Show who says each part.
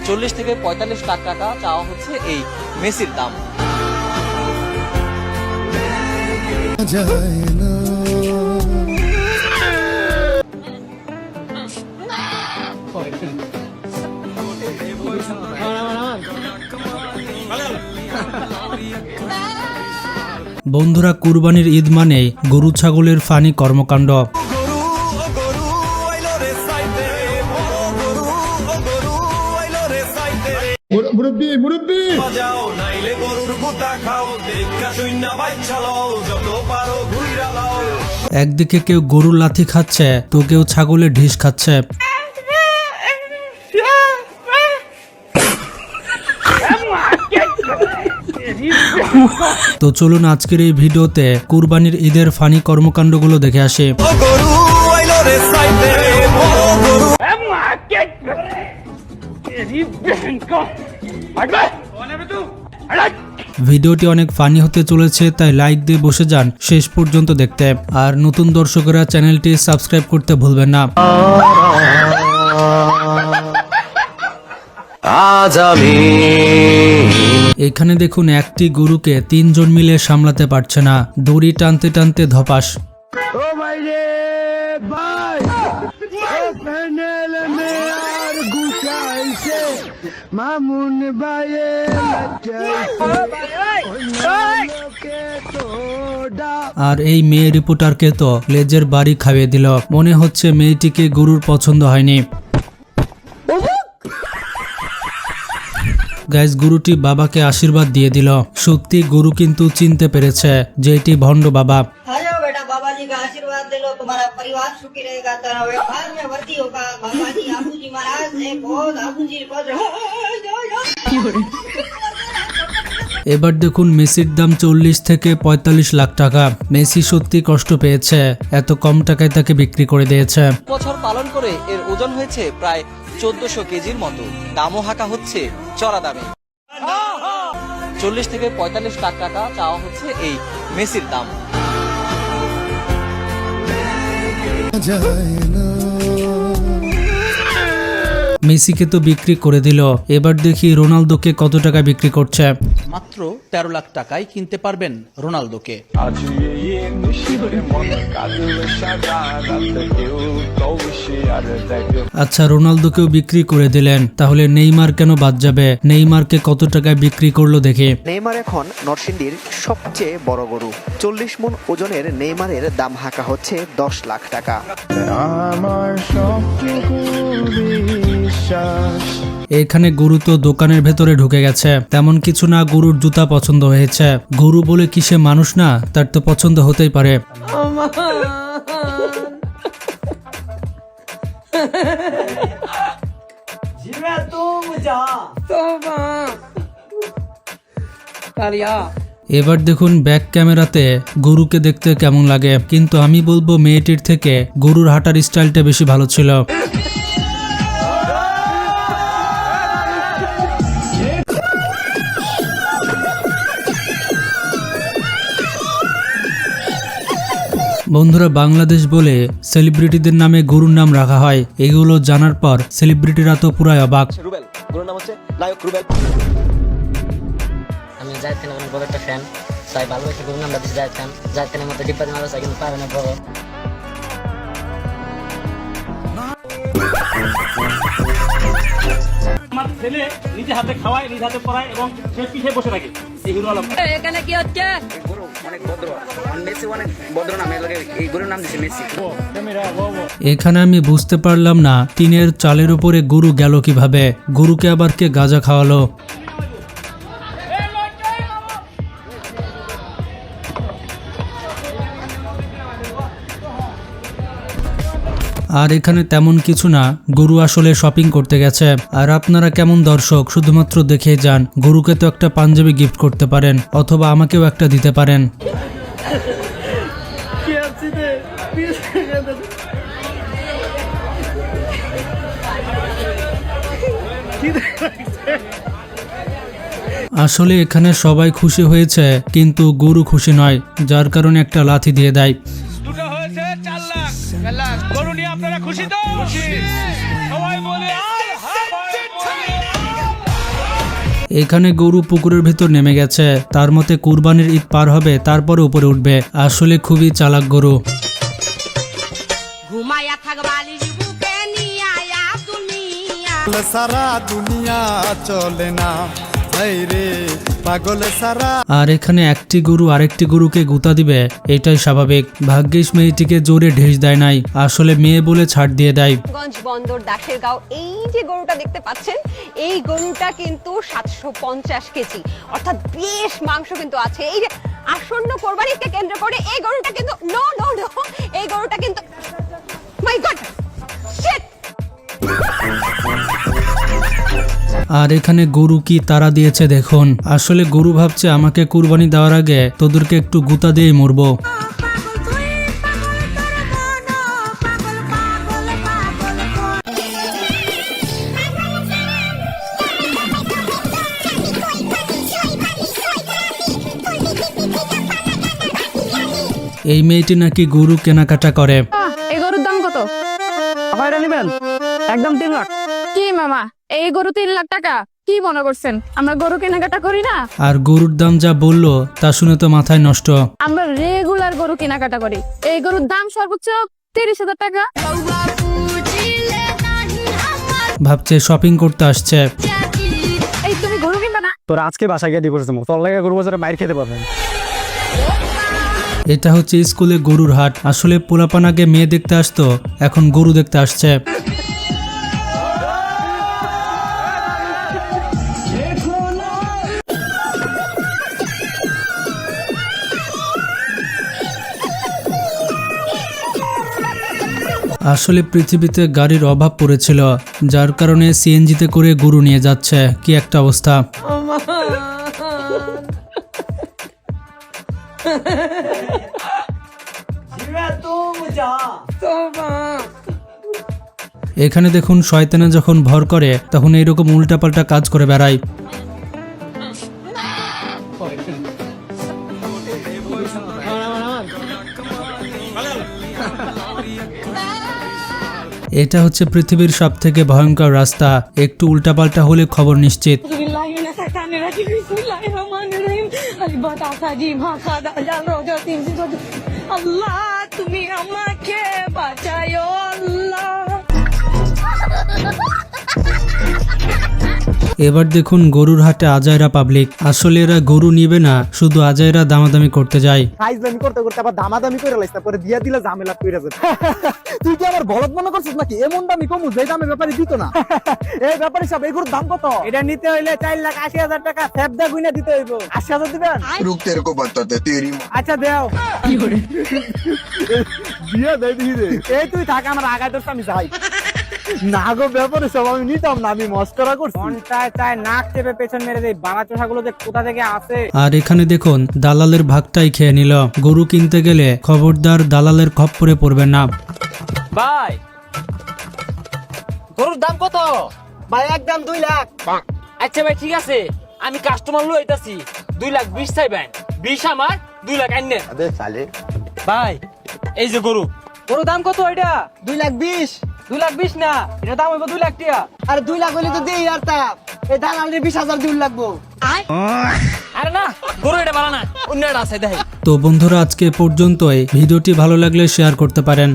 Speaker 1: 40 থেকে 45 লাখ টাকা চাওয়া হচ্ছে এই মেসির দাম।
Speaker 2: বন্ধুরা, কুরবানির ঈদ মানে গরু ছাগলের ফানি কর্মকাণ্ড। একদিকে কেউ গরুর লাথি খাচ্ছে তো কেউ ছাগলের ঢিস খাচ্ছে। তো চলুন আজকের এই ভিডিওতে কুরবানির ঈদের ফানি কর্মকাণ্ডগুলো দেখে আসি। ভিডিওটি অনেক ফানি হতে চলেছে, তাই লাইক দিয়ে বসে যান শেষ পর্যন্ত দেখতে। আর নতুন দর্শকরা চ্যানেলটি সাবস্ক্রাইব করতে ভুলবেন না। এখানে দেখুন, একটি গরুকে 3 জন মিলে সামলাতে পারছে না, দড়ি টানতে টানতে ধপাস। আর এই মেয়ে রিপোর্টারকে তো লেজের বাড়ি খাইয়ে দিল। মনে হচ্ছে মেয়েটিকে গরুর পছন্দ হয়নি। গাইস, গরুটি বাবাকে আশীর্বাদ দিয়ে দিল। সত্যি গরু কিন্তু চিনতে পেরেছে যে এটি ভণ্ড বাবা।
Speaker 3: बाबाजी का आशीर्वाद दे लो, तुम्हारा परिवार सुखी रहेगा, तेरा व्यापार में वृद्धि होगा। बाबाजी आबूजी महाराज ने बहुत आबूजी पद।
Speaker 2: এবার দেখুন, মেসির দাম 40 থেকে 45 লাখ টাকা। মেসি সত্যি কষ্ট পেয়েছে, এত কম টাকায় তাকে বিক্রি করে দিয়েছে।
Speaker 1: বছর পালন করে এর ওজন হয়েছে প্রায় 1400 কেজির মতো। দামও হাঁকা হচ্ছে চড়া দামে। 40 থেকে 45 লাখ টাকা চাওয়া হচ্ছে এই মেসির দাম।
Speaker 2: মেসিকে তো বিক্রি করে দিল, এবার দেখি রোনালদোকে কত টাকা বিক্রি করছে।
Speaker 4: মাত্র 13 লাখ টাকায় কিনতে পারবেন রোনালদোকে।
Speaker 2: আচ্ছা, রোনালদোকেও বিক্রি করে দিলেন, তাহলে নেইমার কেন বাদ যাবে? নেইমারকে কত টাকায় বিক্রি করলো দেখি।
Speaker 5: নেইমার এখন নরসিংদীর সবচেয়ে বড় গরু। 40 মণ ওজনের নেইমারের দাম হাঁকা হচ্ছে 10 লাখ টাকা।
Speaker 2: এখানে গরু তো দোকানের ভেতরে ঢুকে গেছে। তেমন কিছু না, গরুর জুতা পছন্দ হয়েছে। গরু বলে কি সে মানুষ না? তার তো পছন্দ হতেই পারে। এবার দেখুন ব্যাক ক্যামেরাতে গরুকে দেখতে কেমন লাগে, কিন্তু আমি বলবো মেয়েটির থেকে গরুর হাঁটার স্টাইলটা বেশি ভালো ছিল। বন্ধুরা, বাংলাদেশ বলে সেলিব্রিটিদের নামে গরুর নাম রাখা হয়। এগুলো জানার পর সেলিব্রিটিরা তো পুরাই অবাক।
Speaker 1: রুবেল, গরুর নাম হচ্ছে নায়ক রুবেল।
Speaker 6: আমি জায়েদ খানের অনেক বড় একটা ফ্যান, তাই ভালোবাসি গরুর নামটা দিচ্ছি জায়েদ খান। জায়েদ খানের মতো ডিব্বা মারা যায় কিন্তু পারে না বড়।
Speaker 7: আমার ছেলে নিজে হাতে খাওয়ায়, নিজে হাতে পড়ায় এবং সে পিঠে বসে থাকে। এই হিরো আলম
Speaker 6: এখানে কি হচ্ছে?
Speaker 2: এখানে আমি বুঝতে পারলাম না, টিনের চালের উপরে গরু গেল কিভাবে? গরুকে আবার কে গাঁজা খাওয়ালো? আর এখানে তেমন কিছু না, গরু আসলে শপিং করতে গেছে। আর আপনারা কেমন দর্শক, শুধুমাত্র দেখে যান। গরুকে তো একটা পাঞ্জাবি গিফট করতে পারেন, অথবা আমাকেও একটা দিতে পারেন। আসলে এখানে সবাই খুশি হয়েছে, কিন্তু গরু খুশি নয়, যার কারণে একটা লাথি দিয়ে দেয়।
Speaker 7: দুটো হয়েছে 4 লাখ। গরু নিয়ে আপনারা খুশি তো? সবাই বলে
Speaker 2: এখানে গরু পুকুরের ভিতর নেমে গেছে, তার মতে কুরবানির ঈদ পার হবে তারপরে উপরে উঠবে। আসলে খুবই চালাক গরু।
Speaker 8: ঘুমায়া থাকবালি বুকে নিয়া দুনিয়া
Speaker 9: সারা দুনিয়া চলে না রে পাগল সারা।
Speaker 2: আর এখানে একটি গরু আরেকটি গরুকে গুতা দিবে, এটাই স্বাভাবিক। ভাগ্যিস মেয়েটিকে জোরে ঢেস দেয় নাই, আসলে মেয়ে বলে ছাড় দিয়ে দেয়।
Speaker 8: গঞ্জ বন্দর দাসের গাঁও, এই যে গরুটা দেখতে পাচ্ছেন, এই গরুটা কিন্তু 750 কেজি, অর্থাৎ বেশ মাংস কিন্তু আছে। এই যে আসন্ন কোরবানিকে কেন্দ্র করে এই গরুটা কিন্তু নো নো নো, এই গরুটা কিন্তু মাই গড শিট।
Speaker 2: আর এখানে গরু কি তারা দিয়েছে দেখুন। আসলে গরু ভাবছে আমাকে কুরবানি দেওয়ার আগে তোদেরকে একটু গুতা দিয়েই মরবো। এই মেয়েটি নাকি গরু কেনাকাটা করে।
Speaker 10: এই গরুর দাম কত?
Speaker 7: কয়টা নেবেন? একদম 3 লাখ।
Speaker 10: কি মামা, এই গরু 3 লাখ টাকা? কি মনে করছেন আমরা গরু কেনাকাটা করি না?
Speaker 2: আর গরুর দাম যা বললো তা শুনে তো মাথায় নষ্ট।
Speaker 10: আমরা রেগুলার গরু কেনাকাটা করি। এই গরুর দাম সর্বোচ্চ 30,000 টাকা।
Speaker 2: ভাবছে শপিং করতে আসছে।
Speaker 10: এই তুমি গরু কিনবা না?
Speaker 7: তোর আজকে বাসা গিয়ে ডিভোর্স দেবো, তোর লাগে গরু বাজারে মাইর খেতে পারবেন।
Speaker 2: এটা হচ্ছে স্কুলে গরুর হাট। আসলে পোলাপান আগে মেয়ে দেখতে আসতো, এখন গরু দেখতে আসছে। আসলে পৃথিবীতে গাড়ির অভাব পড়েছিল, যার কারণে সিএনজিতে করে গরু নিয়ে যাচ্ছে। কি একটা অবস্থা। এখানে দেখুন শয়তানে যখন ভর করে তখন এইরকম উল্টাপাল্টা কাজ করে বেড়ায়। এটা হচ্ছে পৃথিবীর সবথেকে ভয়ঙ্কর রাস্তা, একটু উল্টাপাল্টা হলে খবর নিশ্চিত।
Speaker 8: আল্লাহ তুমি আমাকে বাঁচায় আল্লাহ।
Speaker 2: এবার দেখুন গরুর হাটে আজাইরা পাবলিক। আসলে এরা গরু নিবে না, শুধু আজাইরা দামাদামি করতে যায়।
Speaker 9: ফাইজলামি করতে করতে আবার দামাদামি করে লাইছ, তারপরে দিয়া দিলে ঝামেলা কইরা যাবে। তুই কি আবার বলদ মনে করছিস নাকি? এমন দামি কমু যে দামে ব্যাপারে দিত না। এই ব্যাপারে সব এগুলোর দাম কত? এটা নিতে হইলে 4,80,000 টাকা ফেবদা গুইনা দিতে হইব। 80,000 দিবেন?
Speaker 11: रुक तेरे को बताते तेरी
Speaker 9: আচ্ছা দেও। দিয়া দেই দিই। এই তুই থাক, আমার আগায় তোর আমি যাই। না গো, ব্যাপারে সব আমি নিতাম না, আমি মস্করা করছি। ঘন্টায় চায় নাক চেপে পেছন মেরে দেই। বাবা চোষাগুলো যে কোথা থেকে আসে।
Speaker 2: আর এখানে দেখুন দালালের ভাগটাই খেয়ে নিল। গরু কিনতে গেলে খবরদার দালালের খপ্পরে পড়বে না।
Speaker 7: ভাই গরুর দাম কত?
Speaker 9: ভাই একদম 2 লাখ।
Speaker 7: আচ্ছা ভাই ঠিক আছে, আমি কাস্টমার লই আইতাছি। 2,20,000 চাইবেন, 20 আমার, 2 লাখ আইনে।
Speaker 11: अबे साले
Speaker 7: ভাই এই যে গরু,
Speaker 1: গরুর দাম কত এটা?
Speaker 9: 2,20,000।
Speaker 1: 2,20,000 না, এটা দাম হবে 2 লাখ টাকা।
Speaker 9: আর 2 লাখ হইলে তো দেই আর তা। এই দালালের 20,000 দিন লাগবো।
Speaker 7: আরে না গরু এটা ভালো না, অন্য একটা আছে দেখ।
Speaker 2: তো বন্ধুরা আজকে এ পর্যন্তই। ভিডিওটি ভালো লাগলে শেয়ার করতে পারেন।